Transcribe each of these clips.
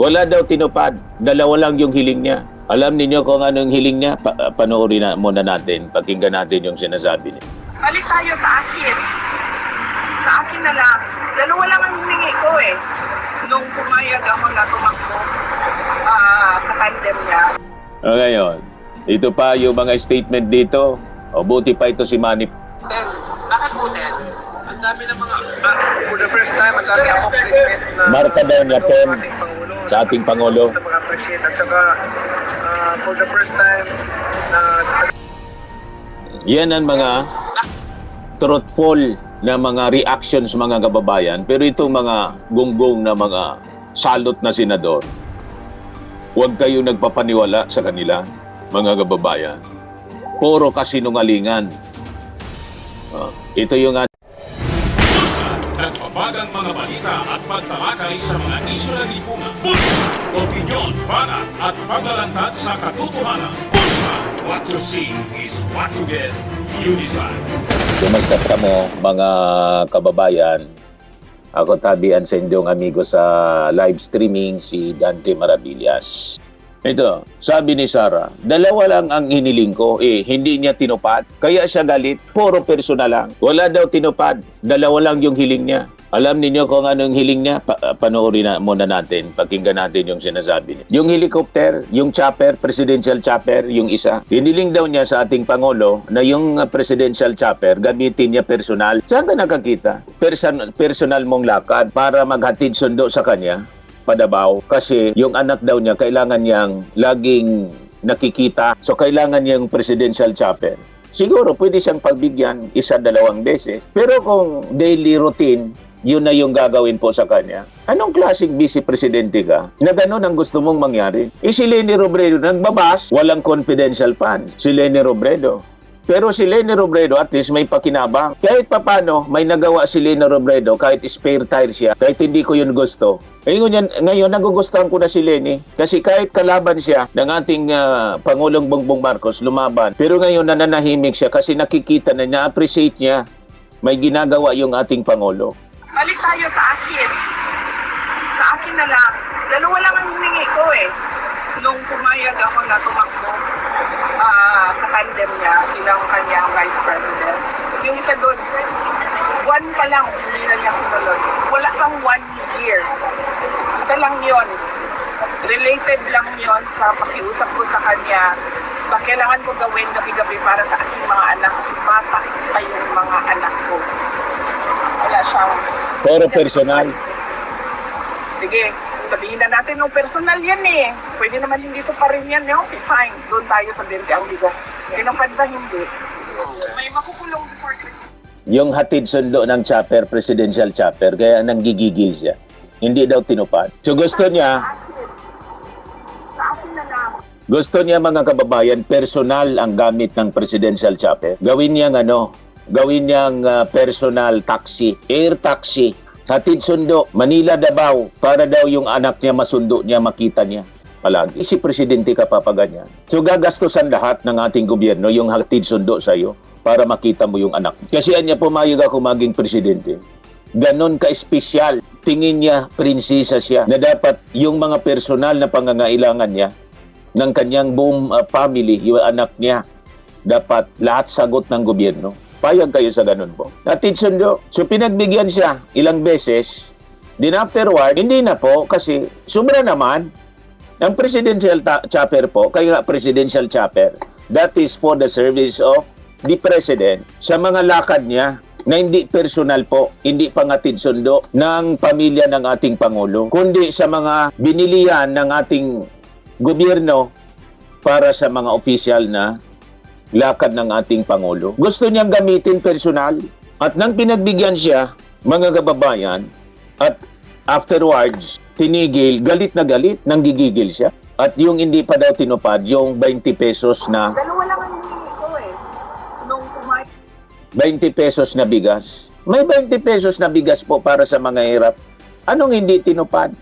Wala daw tinupad. Dalawa lang yung hiling niya. Alam niyo kung anong hiling niya? Panoorin na muna natin. Pakinggan natin yung sinasabi niya. Balik tayo sa akin. Sa akin na lang. Dalawa lang ang hiningi ko eh. Nung pumayag ako na tumakbo sa tandem niya. O ngayon, ito pa yung mga statement dito. O buti pa ito si Manny. Bakit po, Ted? Ang dami ng mga, for the first time, ang dami accomplishment na Marka daw niya, Ken, sa ating Pangulo. Sa mga appreciate at saka for the first time na Yan ang mga truthful na mga reactions mga kababayan. Pero itong mga gunggong na mga salot na senador, huwag kayo nagpapaniwala sa kanila, mga kababayan. Puro kasinungalingan. Ito yung nagbabagang mga balita at pagtalakay sa mga isyu na lipungan. Bulsa, opinyon, banat at paglalantad sa katotohanan. Bulsa, what you see is what you get. You decide. Kumusta ka mo, mga kababayan? Ako tabian sa inyong amigo sa live streaming, si Dante Maravillas. Ito, sabi ni Sarah, dalawa lang ang hiniling ko, hindi niya tinupad. Kaya siya galit, puro personal lang. Wala daw tinupad, dalawa lang yung hiling niya. Alam niyo kung anong hiling niya? Panoorin na muna natin, pakinggan natin yung sinasabi niya. Yung helicopter, yung chopper, presidential chopper, yung isa. Hiniling daw niya sa ating Pangulo na yung presidential chopper, gamitin niya personal. Saan ka nakakita? Personal mong lakad para maghatid sundo sa kanya. Padabaw kasi yung anak daw niya kailangan niyang laging nakikita, so kailangan niyang presidential chopper. Siguro pwede siyang pagbigyan 1-2 beses, pero kung daily routine yun na yung gagawin po sa kanya, anong klaseng vice presidente ka na gano'n ang gusto mong mangyari? Si Leni Robredo nagbabas, walang confidential fund si Leni Robredo. Pero si Leni Robredo at least may pakinabang. Kahit papano, may nagawa si Leni Robredo kahit spare tire siya, kahit hindi ko yun gusto. Ngayon nagugustuhan ko na si Leni kasi kahit kalaban siya ng ating Pangulong Bongbong Marcos lumaban. Pero ngayon nananahimik siya kasi nakikita na na-appreciate niya may ginagawa yung ating Pangulo. balik tayo sa akin. Sa akin na lang. Dalawa lang ang hiningi ko eh. Nung pumayag ako na tumakbo sa tandem niya bilang kanyang vice president. Yung isa doon, 1 pa lang hindi na niya sinulod. Wala pang 1 year. Ito lang yon. Related lang yon sa pakiusap ko sa kanya. Kailangan ko gawin gabi-gabi para sa aking mga anak kasi bata pa yung mga anak ko. Wala siyang... Pero personal. Sige, sabihin na natin nung personal yan eh. Pwede naman hindi ito pa rin yan. Okay, fine. Doon tayo sa 20 ang bigo. Tinupad ba hindi? May makukulong before Christmas. Yung hatid sundo ng chopper, presidential chopper, kaya nanggigigil siya. Hindi daw tinupad. So gusto niya, Sa akin na lang. gusto niya mga kababayan, personal ang gamit ng presidential chopper. Gawin niyang personal taxi, air taxi. Hatid sundo, Manila Davao, para daw yung anak niya masundo niya, makita niya. Palagi. Si presidente ka papaganyan. So gagastusan lahat ng ating gobyerno yung hatid sundo sa iyo para makita mo yung anak. Kasi niya pumayag ako maging presidente. Ganon ka-espesyal. Tingin niya, prinsesa siya, na dapat yung mga personal na pangangailangan niya ng kanyang buong family, yung anak niya, dapat lahat sagot ng gobyerno. Payag kayo sa ganun po. Hatid sundo. So pinagbigyan siya ilang beses. Then afterward, hindi na po kasi sobra naman. Ang presidential chopper po, kaya presidential chopper, that is for the service of the president sa mga lakad niya na hindi personal po, hindi pangatid sundo ng pamilya ng ating Pangulo, kundi sa mga binilihan ng ating gobyerno para sa mga opisyal na lakad ng ating Pangulo. Gusto niyang gamitin personal at nang pinagbigyan siya, mga kababayan, at afterwards, tinigil, galit na galit, nanggigigil siya. At yung hindi pa daw tinupad, yung 20 pesos na... Dalawa lang ang hiningi ko eh. Nung pumayag. 20 pesos na bigas. May 20 pesos na bigas po para sa mga hirap. Anong hindi tinupad?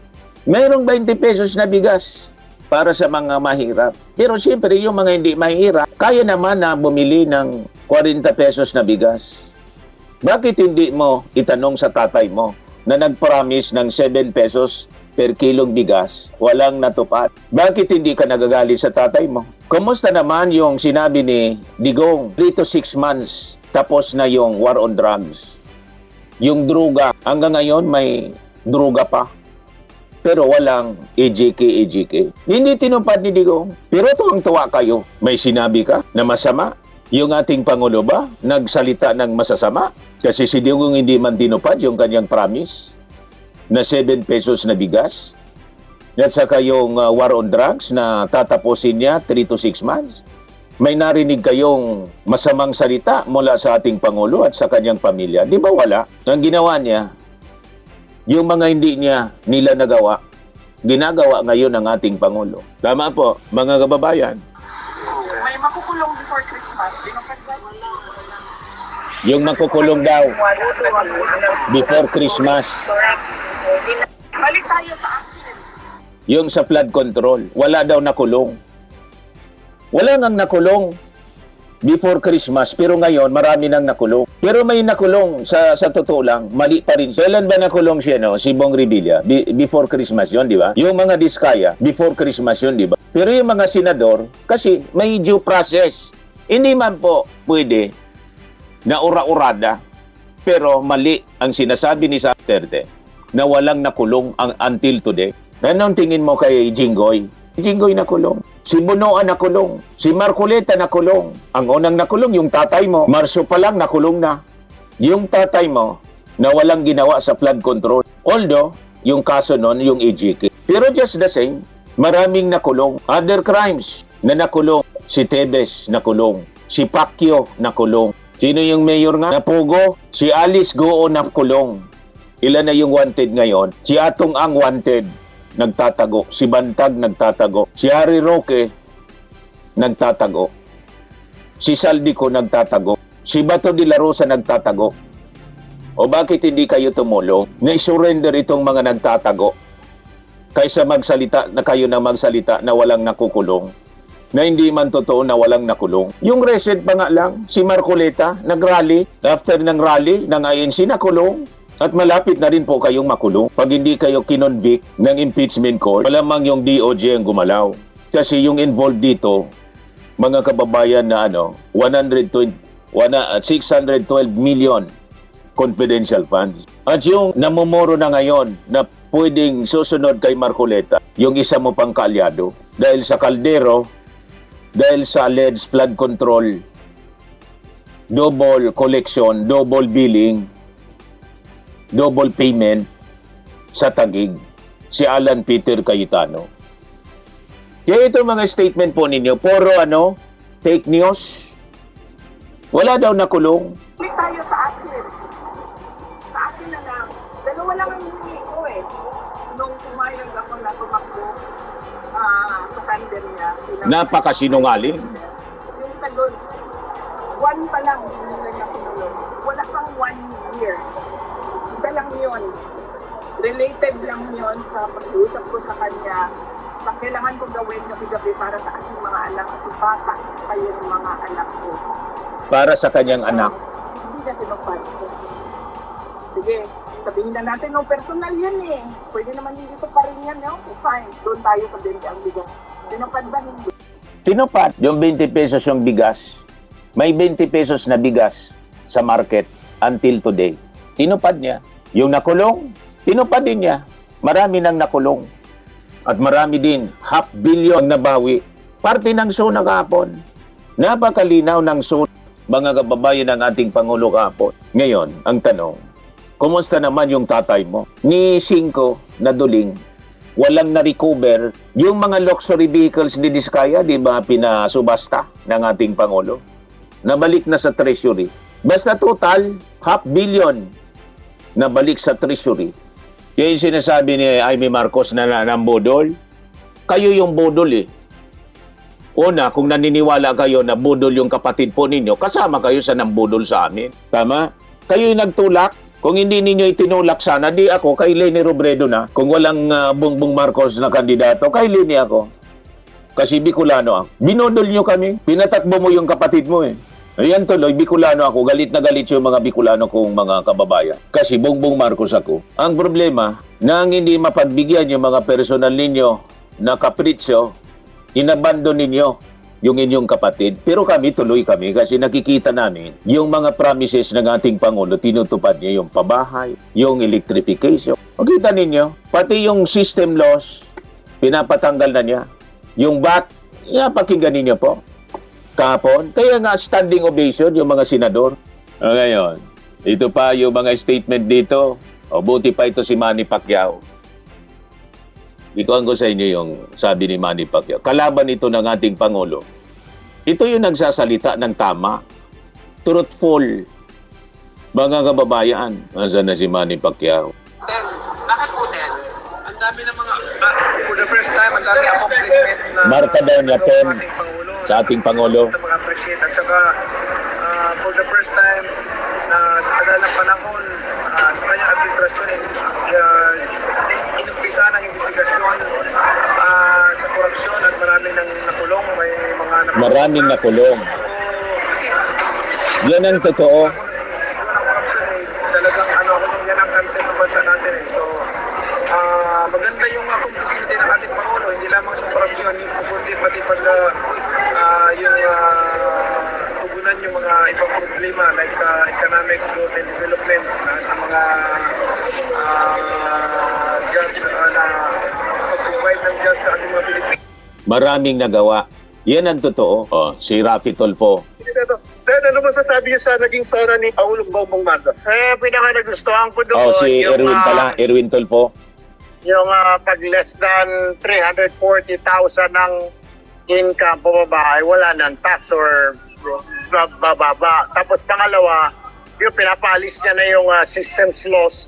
Mayroong 20 pesos na bigas para sa mga mahirap. Pero siyempre, yung mga hindi mahirap, kaya naman na bumili ng 40 pesos na bigas. Bakit hindi mo itanong sa tatay mo na nag-promise ng 7 pesos per kilong bigas, walang natupad. Bakit hindi ka nagagalit sa tatay mo? Kumusta naman yung sinabi ni Digong, 3 to 6 months, tapos na yung war on drugs? Yung droga, hanggang ngayon may droga pa. Pero walang EJK. Hindi tinupad ni Digong. Pero tuwang-tuwa kayo. May sinabi ka na masama? Yung ating Pangulo ba nagsalita ng masasama? Kasi si Digong hindi man tinupad yung kanyang promise na 7 pesos na bigas. At saka yung war on drugs na tatapusin niya 3 to 6 months. May narinig kayong masamang salita mula sa ating Pangulo at sa kanyang pamilya. Di ba wala? Ang ginawa niya, yung mga hindi niya nila nagawa, ginagawa ngayon ng ating Pangulo. Tama po, mga kababayan. May makukulong before Christmas. Yung makukulong daw before Christmas. Balik tayo sa akin. Yung sa flood control, wala daw nakulong. Wala nang nakulong before Christmas, pero ngayon marami nang nakulong. Pero may nakulong sa totoo lang, mali pa rin. Kailan ba nakulong siya, no? Si Bong Revilla? Before Christmas yon, di ba? Yung mga Diskaya, before Christmas yon, di ba? Pero yung mga senador, kasi may due process. Hindi man po pwede na ura-urada. Pero mali ang sinasabi ni Duterte na walang nakulong until today. Anong tingin mo kay Jinggoy? Jinggoy nakulong. Si Bonoan nakulong. Si Marcoleta nakulong. Ang unang nakulong, yung tatay mo. Marso pa lang nakulong na. Yung tatay mo na walang ginawa sa flood control. Although, yung kaso nun, yung EJK. Pero just the same, maraming nakulong. Other crimes na nakulong. Si Tebes nakulong. Si Pacquiao nakulong. Sino yung mayor nga? Napugo. Si Alice Goo nakulong. Ilan na yung wanted ngayon? Si Atong Ang wanted. Nagtatago. Si Bantag nagtatago. Si Harry Roque nagtatago. Si Saldico nagtatago. Si Bato de la Rosa nagtatago. O bakit hindi kayo tumulong na i-surrender itong mga nagtatago kaysa magsalita na kayo na magsalita na walang nakukulong, na hindi man totoo na walang nakulong? Yung recent pa nga lang, si Marcoleta nag-rally. After ng rally ng INC, nakulong. At malapit na rin po kayong makulong pag hindi kayo kinonvict ng impeachment court. Malamang yung DOJ ang gumalaw. Kasi yung involved dito, mga kababayan na 612 million confidential funds. At yung namumuro na ngayon na pwedeng susunod kay Marcoleta, yung isa mo pang kaalyado. Dahil sa kaldero, dahil sa alleged flood control, double collection, double billing, double payment sa Taguig, si Alan Peter Cayetano. Kaya ito mga statement po ninyo, puro fake news. Wala daw nakulong. Balik tayo sa akin. Sa akin na lang. Dalawa lang ang hindi ko nung pumayag ako na tumakbo sa tandem niya. Napakasinungaling. Yung sagot, 1 pa lang hindi na niya pinulong. Wala pang 1 year. Isa lang yun. Related lang yun sa pag-uusap ko sa kanya sa kailangan kong gawin gabi-gabi para sa aking mga anak kasi bata kayo ng mga anak ko. Para sa kanyang anak. Hindi na tinupad ko. Sige, sabihin na natin personal yan Pwede naman dito pa rin yan, Okay, fine. Doon tayo sa 20 ang bigas. Tinupad ba hindi? Tinupad. Yung 20 pesos yung bigas. May 20 pesos na bigas sa market until today. Tinupad niya. Yung nakulong, tinupad din niya. Marami nang nakulong. At marami din, 500 million nabawi. Parte ng SONA kahapon. Napakalinaw ng SONA, mga kababayan ng ating Pangulo kahapon. Ngayon, ang tanong, kumusta naman yung tatay mo? Ni 5 na duling, walang na-recover. Yung mga luxury vehicles ni Diskaya, di ba pinasubasta ng ating Pangulo? Nabalik na sa treasury. Basta total, 500 million nabalik sa treasury. Kaya yung sinasabi ni Amy Marcos na budol, kayo yung budol Una, kung naniniwala kayo na budol yung kapatid po ninyo, kasama kayo sa nambudol sa amin. Tama? Kayo yung nagtulak. Kung hindi ninyo itinulak sana, di ako, kay Leni Robredo na. Kung walang Bongbong Marcos na kandidato, kay Leni ako. Kasi Bicolano ako. Binodol nyo kami. Pinatakbo mo yung kapatid mo Ayan tuloy, Bicolano ako. Galit na galit yung mga Bicolano kong mga kababayan. Kasi Bongbong Marcos ako. Ang problema, nang hindi mapagbigyan yung mga personal ninyo na kapritsyo, inabandon ninyo yung inyong kapatid. Pero kami, tuloy kami kasi nakikita namin yung mga promises ng ating Pangulo, tinutupad niya yung pabahay, yung electrification. Makita ninyo, pati yung system loss, pinapatanggal na niya. Yung VAT, pakinggan ninyo po. Kahapon, kaya nga standing ovation yung mga senador. Ngayon, ito pa yung mga statement dito. O buti pa ito si Manny Pacquiao. Ikuhan ko sa inyo yung sabi ni Manny Pacquiao. Kalaban ito ng ating Pangulo. Ito yung nagsasalita ng tama. Truthful. Mga kababayan. Nasaan na si Manny Pacquiao? Bakit po din? Ang dami ng mga, for the first time, ang dami accomplishment na Marka daw niya 10 ating Pangulo. sa ating Pangulo. Mag-appreciate at saka for the first time na sa tagal ng panahon sa kanyang administrasyon inumpisa ng investigasyon sa korupsyon at maraming nang nakulong, may mga Maraming nakulong. Yan ang totoo. Talagang yan ang concept ng bansa natin eh. So maganda yung accomplishment din ng ating Pangulo, hindi lamang sa korupsyon, kundi pati pag yung tugunan yung mga ibang problema like economic growth and development ng mga jobs na pag-provide ng jobs sa ating mga Pilipino. Maraming nagawa. Yan ang totoo. Oh, si Rafi Tulfo. Then, ano masasabi niyo sa naging sana ni Pangulong Bongbong Marcos? Pinaka nagustuhan ko doon Oh, si yung, Erwin pala. Erwin Tulfo. yung pag less than 340,000 ng income pumaba, wala nang tax or bababa. Tapos pangalawa, yung pinapalis niya na yung systems loss,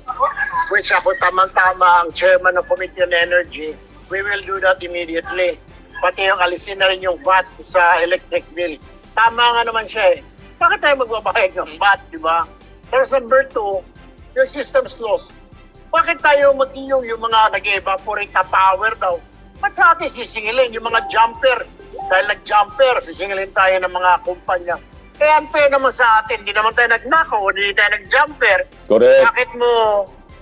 which ako tamang-tama ang chairman ng Committee on Energy. We will do that immediately. Pati yung alisin na rin yung VAT sa electric bill. Tama nga naman siya eh. Bakit tayo magbabayad ng VAT, di ba? Pero sa number 2, yung systems loss. Bakit tayo mag-iyong yung mga nag-evaporate na power daw? Ba't sa atin sisingilin yung mga jumper? Dahil nag-jumper, sisingilin tayo ng mga kumpanya. Kaya unfair naman sa atin, hindi naman tayo nagnakaw, hindi tayo nag-jumper. Correct. Bakit mo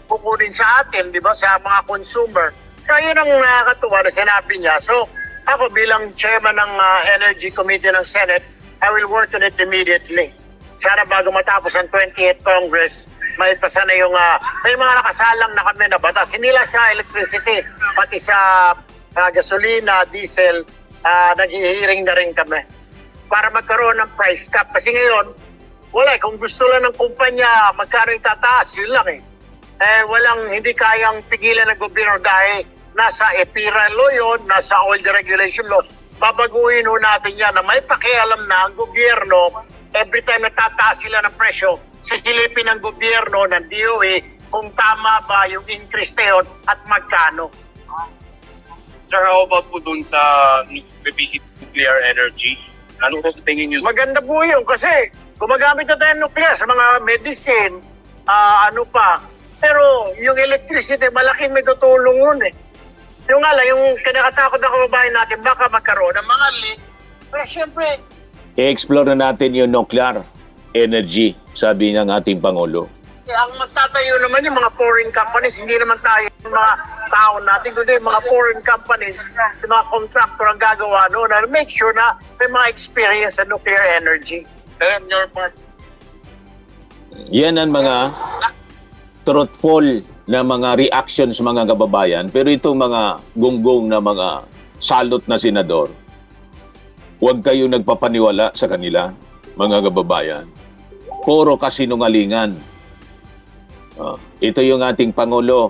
kukunin sa atin, di ba, sa mga consumer? So yun ang nakakatuwa na sinabi niya. So ako bilang chairman ng Energy Committee ng Senate, I will work on it immediately. Sana bago matapos ang 28th Congress, may pasa na yung, may mga nakasalang na kami na batas. Hindi lang sa electricity, pati sa gasolina, diesel, nag-hearing na rin kami. Para magkaroon ng price cap. Kasi ngayon, wala kung gusto lang ng kumpanya, magkano yung tataas, yun lang eh. Walang, hindi kayang pigilan ng gobyerno dahil nasa EPIRA law yun, nasa all the regulation law. Babaguhin ho natin yan na may pakialam na ang gobyerno, every time natataas sila ng presyo, sisilipin ng gobyerno, ng DOE, kung tama ba yung increase na yun at magkano. Sir, how about po dun sa PPC nuclear energy? Ano po sa tingin niyo? Maganda po yun kasi gumagamit na tayo ng nuclear sa mga medicine, ano pa. Pero yung electricity, malaking may tutulong yun eh. Yung nga lang, yung kinakatakot ng kababayan natin, baka magkaroon ng mga leak. Pero syempre, I-explore na natin yung nuclear energy, sabi ng ating Pangulo. ang magtatayo naman yung mga foreign companies, hindi naman tayo yung mga tao natin, kundi yung mga foreign companies, yung mga contractor ang gagawa noon na make sure na may mga experience sa nuclear energy. Sir, on your part, Yan ang mga truthful na mga reactions mga kababayan. Pero itong mga gunggong na mga salot na senador, huwag kayo nagpapaniwala sa kanila, mga kababayan. Puro kasinungalingan. Ito yung ating Pangulo,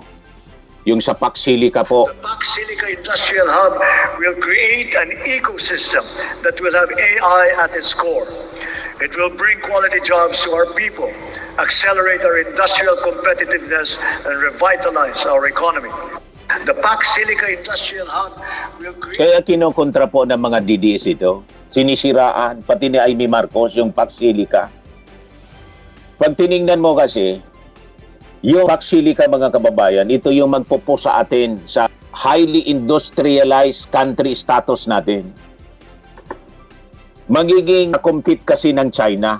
yung sa Pax Silica po. The Pax Silica Industrial Hub will create an ecosystem that will have AI at its core. It will bring quality jobs to our people, accelerate our industrial competitiveness, and revitalize our economy. The Pax Silica Industrial Hub will create... Kaya kinokontra po ng mga DDS ito. Sinisiraan, pati ni Amy Marcos, yung Pax Silica. Pag tiningnan mo kasi, yung Pax Silica mga kababayan, ito yung magpupo sa atin sa highly industrialized country status natin. magiging compete kasi ng China.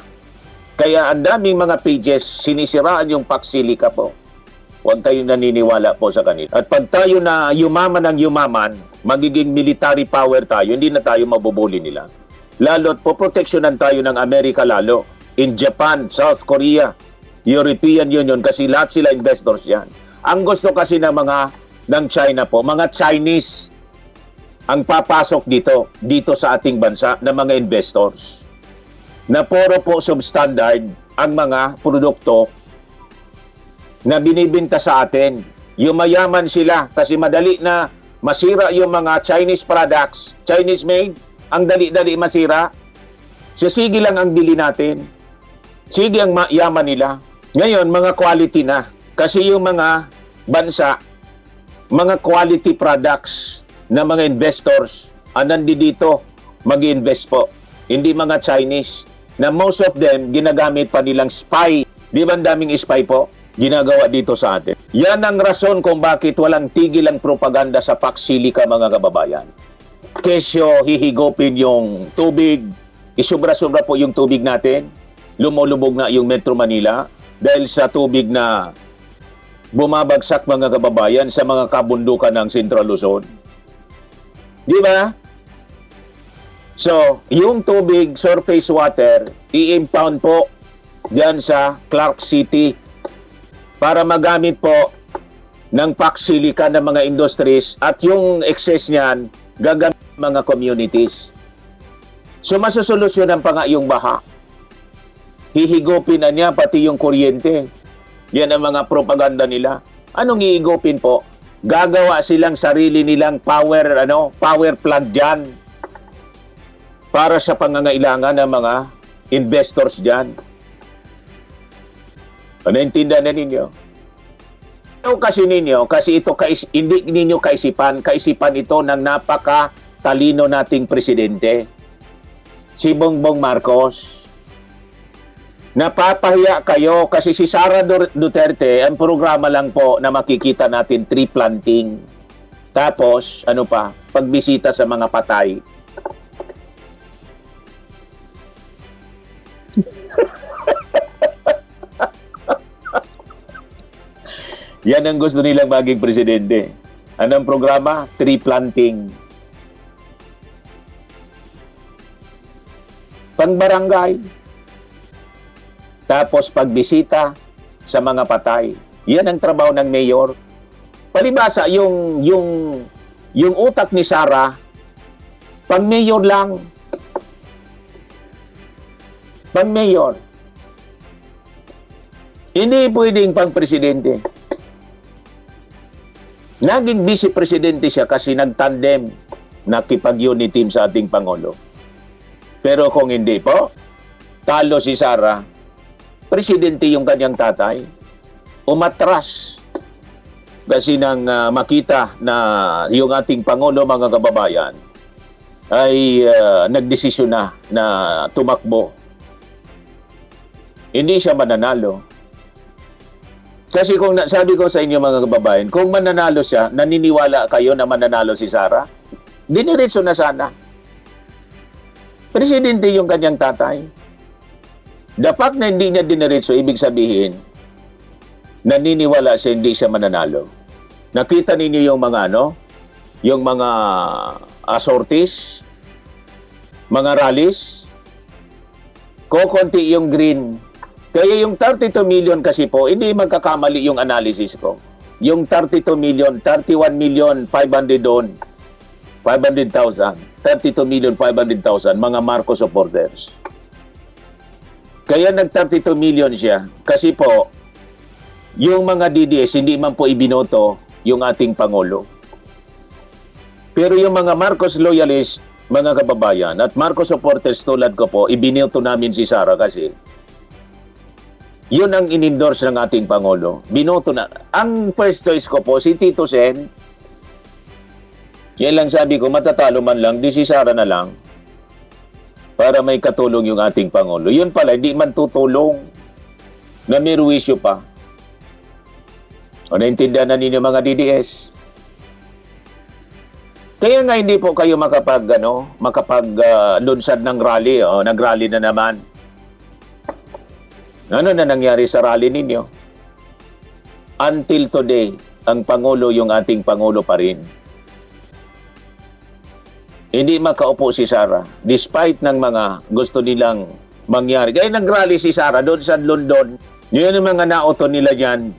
Kaya ang daming mga pages, sinisiraan yung Pax Silica po. Huwag kayong naniniwala po sa kanila. At pag tayo na yumaman ng yumaman, magiging military power tayo, hindi na tayo mabubuli nila. Lalo't poproteksyonan tayo ng Amerika lalo. In Japan, South Korea, European Union, kasi lahat sila investors yan. Ang gusto kasi ng China po, mga Chinese ang papasok dito sa ating bansa na mga investors. Na puro po substandard ang mga produkto na binibenta sa atin. Yumayaman sila kasi madali na masira yung mga Chinese products, Chinese made, ang dali-dali masira. Sige lang ang bili natin. Sige ang yaman nila. Ngayon, mga quality na. Kasi yung mga bansa, mga quality products na mga investors ang nandito mag-invest po. Hindi mga Chinese na most of them ginagamit pa nilang spy. Di ba ang daming spy po? Ginagawa dito sa atin. Yan ang rason kung bakit walang tigil ang propaganda sa Pax Silica, mga kababayan. Kesyo hihigopin yung tubig, isubra-subra po yung tubig natin, lumulubog na yung Metro Manila dahil sa tubig na bumabagsak, mga kababayan, sa mga kabundukan ng Central Luzon. Di ba? So, yung tubig, surface water, i-impound po dyan sa Clark City para magamit po ng Pax Silica ng mga industries at yung excess niyan gagamit ng mga communities. So, masusolusyonan pa nga yung baha. Hihigupin na niya pati yung kuryente. Yan ang mga propaganda nila. Anong hihigupin po? Gagawa silang sarili nilang power plant dyan para sa pangangailangan ng mga investors dyan. Naintindihan na ninyo? Ito kasi ninyo, kasi ito hindi ninyo kaisipan ito ng napaka-talino nating presidente, si Bongbong Marcos. Napapahiya kayo kasi si Sara Duterte, ang programa lang po na makikita natin, tree planting. Tapos, pagbisita sa mga patay. Yan ang gusto nilang maging presidente. Anong programa? Tree planting. Pang-barangay. Tapos pagbisita sa mga patay. Yan ang trabaho ng mayor. Palibasa, yung utak ni Sara, pang mayor lang. Pang mayor. Hindi pwedeng pang presidente. Naging vice-presidente siya kasi nagtandem, nakipag-unity team sa ating Pangulo. Pero kung hindi po, talo si Sara, presidente yung kanyang tatay, umatras kasi nang makita na yung ating Pangulo, mga kababayan, ay nagdesisyon na tumakbo. Hindi siya mananalo. Kasi kung sabi ko sa inyo, mga kababayan, kung mananalo siya, naniniwala kayo na mananalo si Sara? Diniretso na sana. Presidente yung kanyang tatay. The fact na hindi niya diniretso, ibig sabihin, naniniwala siya hindi siya mananalo. Nakita ninyo yung mga yung mga sorties, mga rallies, kukunti yung green. Kaya yung 32 million kasi po, hindi magkakamali yung analysis ko. Yung 32 million, 31 million 500 doon, 500,000, 32 million 500,000, mga Marcos supporters. Kaya nag-32 million siya kasi po, yung mga DDS hindi man po ibinoto yung ating Pangulo. Pero yung mga Marcos loyalists, mga kababayan, at Marcos supporters tulad ko po, ibinoto namin si Sara kasi yun ang in-endorse ng ating Pangulo. Binoto na. Ang first choice ko po, si Tito Sen. Yan lang sabi ko, matatalo man lang, di si Sara na lang. Para may katulong yung ating Pangulo. Yun pala, hindi man tutulong. Na may ruwisyo pa. O naintindihan na ninyo, mga DDS? Kaya nga hindi po kayo lunsad ng rally. Nag-rally na naman. Ano na nangyari sa rally ninyo? Until today, ang Pangulo yung ating Pangulo pa rin. Hindi makaupo si Sara despite ng mga gusto nilang mangyari. Kaya nag-rally si Sara doon sa London. Yun yung mga nauto nila dyan.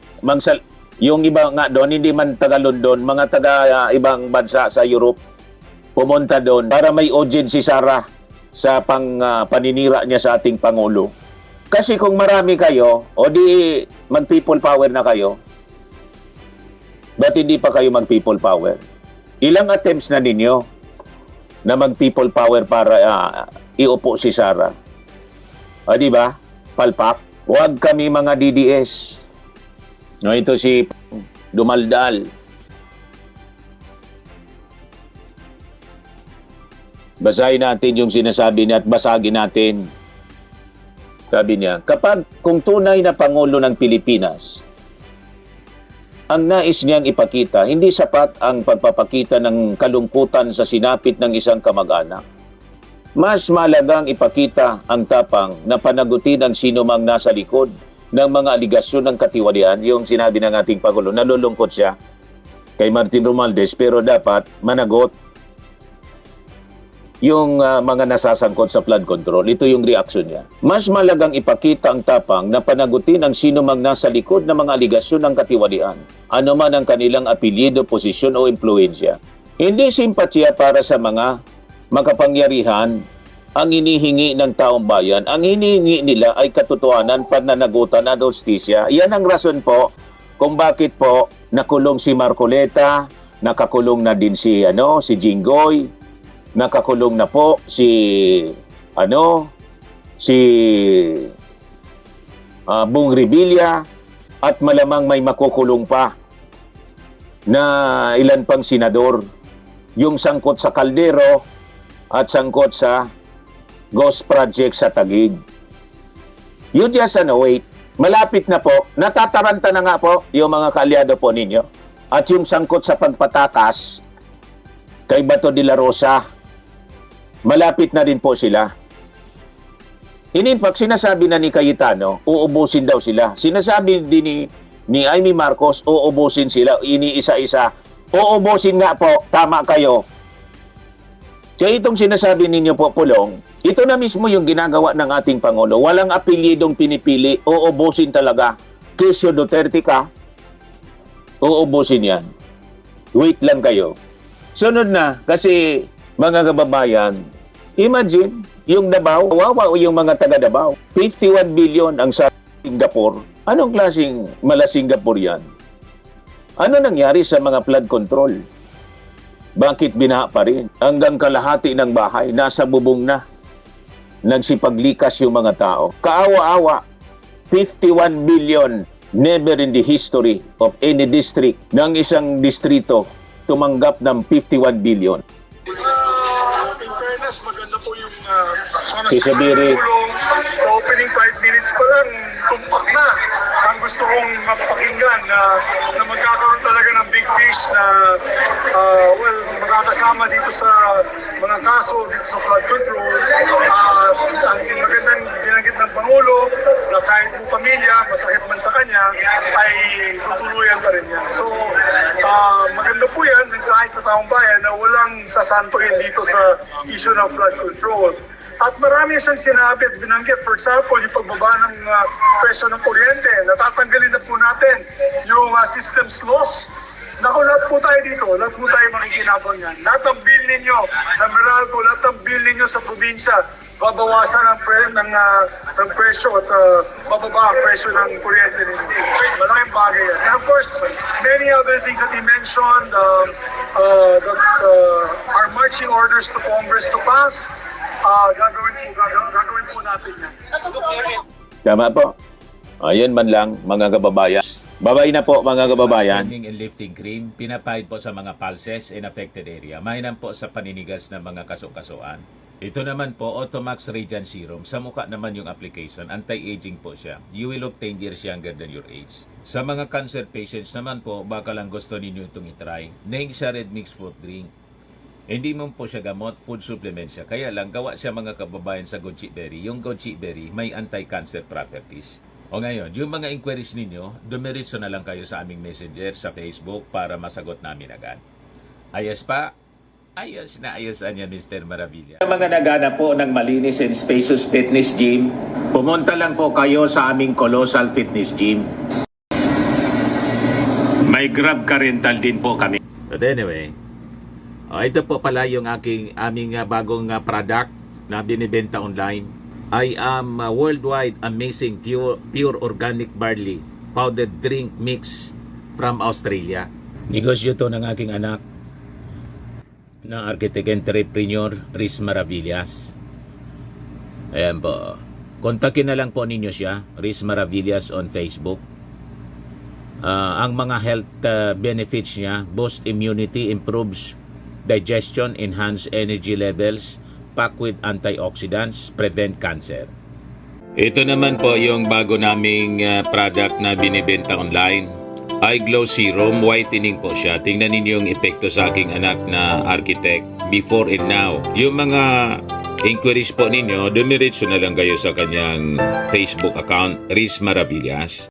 Yung iba nga doon, hindi man taga-London, mga taga-ibang bansa sa Europe, pumunta doon para may audience si Sara sa paninira niya sa ating Pangulo. Kasi kung marami kayo, o di mag-people power na kayo, ba't hindi pa kayo mag-people power? Ilang attempts na ninyo na mag-people power para iupo si Sara? O di ba? Palpak. Huwag kami mga DDS. No, ito si Dumaldal. Basahin natin yung sinasabi niya at basagin natin. Sabi niya, kung tunay na Pangulo ng Pilipinas, ang nais niyang ipakita, hindi sapat ang pagpapakita ng kalungkutan sa sinapit ng isang kamag-anak. Mas malagang ipakita ang tapang na panagutin ang sino mang nasa likod ng mga aligasyon ng katiwalian. Yung sinabi ng ating Pangulo, nalulungkot siya kay Martin Romualdez, pero dapat managot yung mga nasasangkot sa flood control. Ito yung reaction niya. Mas malagang ipakita ang tapang na panagutin ang sino mang nasa likod ng mga aligasyon ng katiwalian, ano man ang kanilang apelyido, posisyon o impluensya. Hindi simpatya para sa mga makapangyarihan ang hinihingi ng taong bayan. Ang hinihingi nila ay katotohanan, pananagutan at hustisya. Yan ang rason po kung bakit po nakulong si Marcoleta, nakakulong na din si Jinggoy, nakakulong na po si Bong Revilla, at malamang may makukulong pa na ilan pang senador. Yung sangkot sa Caldero at sangkot sa Ghost Project sa Taguig. You just wait. Malapit na po. Natataranta na nga po yung mga kaalyado po ninyo. At yung sangkot sa pagpatakas kay Bato de la Rosa, malapit na rin po sila. In fact, sinasabi na ni Cayetano, uubusin daw sila. Sinasabi din ni Amy Marcos, uubusin sila, iniisa-isa. Uubusin nga po, tama kayo. Kaya itong sinasabi ninyo po, Pulong, ito na mismo yung ginagawa ng ating Pangulo. Walang apelyidong pinipili, uubusin talaga. Kesyo Duterte ka, uubusin yan. Wait lang kayo. Sunod na, kasi mga kababayan, imagine, yung Davao, wawa yung mga taga Davao. 51 billion ang sa Singapore. Anong klaseng mala Singapore yan? Ano nangyari sa mga flood control? Bakit binaha pa rin? Hanggang kalahati ng bahay, nasa bubong na. Nagsipaglikas yung mga tao. Kaawa-awa, 51 billion, never in the history of any district ng isang distrito tumanggap ng 51 billion. In fairness, maganda po yung Si Sabiri. Sa opening 5 minutes pa lang, tumpak na. Ang gusto kong mapakinggan na magkakaroon talaga ng big fish na makakasama dito sa mga kaso, dito sa flood control. Ang magandang binanggit ng Pangulo na kahit po pamilya, masakit man sa kanya, ay tutuluyan pa rin yan. So, maganda po yan, mensahe sa taong bayan na walang sasantuin dito sa issue ng flood control. At marami siyang sinabi at binanggit. For example, yung pagbaba ng presyo ng kuryente, natatanggalin na po natin yung systems loss. Naku, lahat po tayo dito, lahat po tayo makikinabang yan. Lahat ng bill ninyo, ng Meralco, lahat ng bill ninyo sa probinsya, babawasan ng presyo at bababa ang presyo ng kuryente ninyo. Malaking bagay yan. And of course, many other things that he mentioned that are marching orders to Congress to pass. Gagawin po natin yan. Tama po. Ayan man lang, mga kababayan. Babay na po, mga kababayan. Cleaning and lifting cream, pinapahid po sa mga pulses in affected area. Mainam po sa paninigas ng mga kaso-kasuan. Ito naman po, Automax Radiant Serum. Sa mukha naman yung application, anti-aging po siya. You will look 10 years younger than your age. Sa mga cancer patients naman po, baka lang gusto ninyo itong itry. Neng siya Red Mix Fruit Drink. Hindi mo po siya gamot, food supplement siya. Kaya lang, gawa siya mga kababayan sa goji berry. Yung goji berry may anti-cancer properties. O ngayon, yung mga inquiries ninyo, dumiritso na lang kayo sa aming messenger sa Facebook para masagot namin agad. Ayos pa? Ayos na ayos niya, Mr. Maravilla. Sa mga nagana po ng malinis and spacious fitness gym, pumunta lang po kayo sa aming Colossal Fitness Gym. May Grab ka rental din po kami. But anyway, ito po pala yung aming bagong product na binibenta online. I am worldwide amazing pure organic barley powdered drink mix from Australia. Negosyo to ng aking anak na architect entrepreneur Riz Maravillas. Ayan po. Kontakin na lang po ninyo siya, Riz Maravillas on Facebook. Ang mga health benefits niya, boost immunity, improves digestion, enhance energy levels, packed with antioxidants, prevent cancer. Ito naman po yung bago naming product na binibenta online. Eye Glow Serum, whitening po siya. Tingnan ninyo yung epekto sa aking anak na architect before and now. Yung mga inquiries po ninyo, dumiretso na lang kayo sa kanyang Facebook account, Riz Maravillas.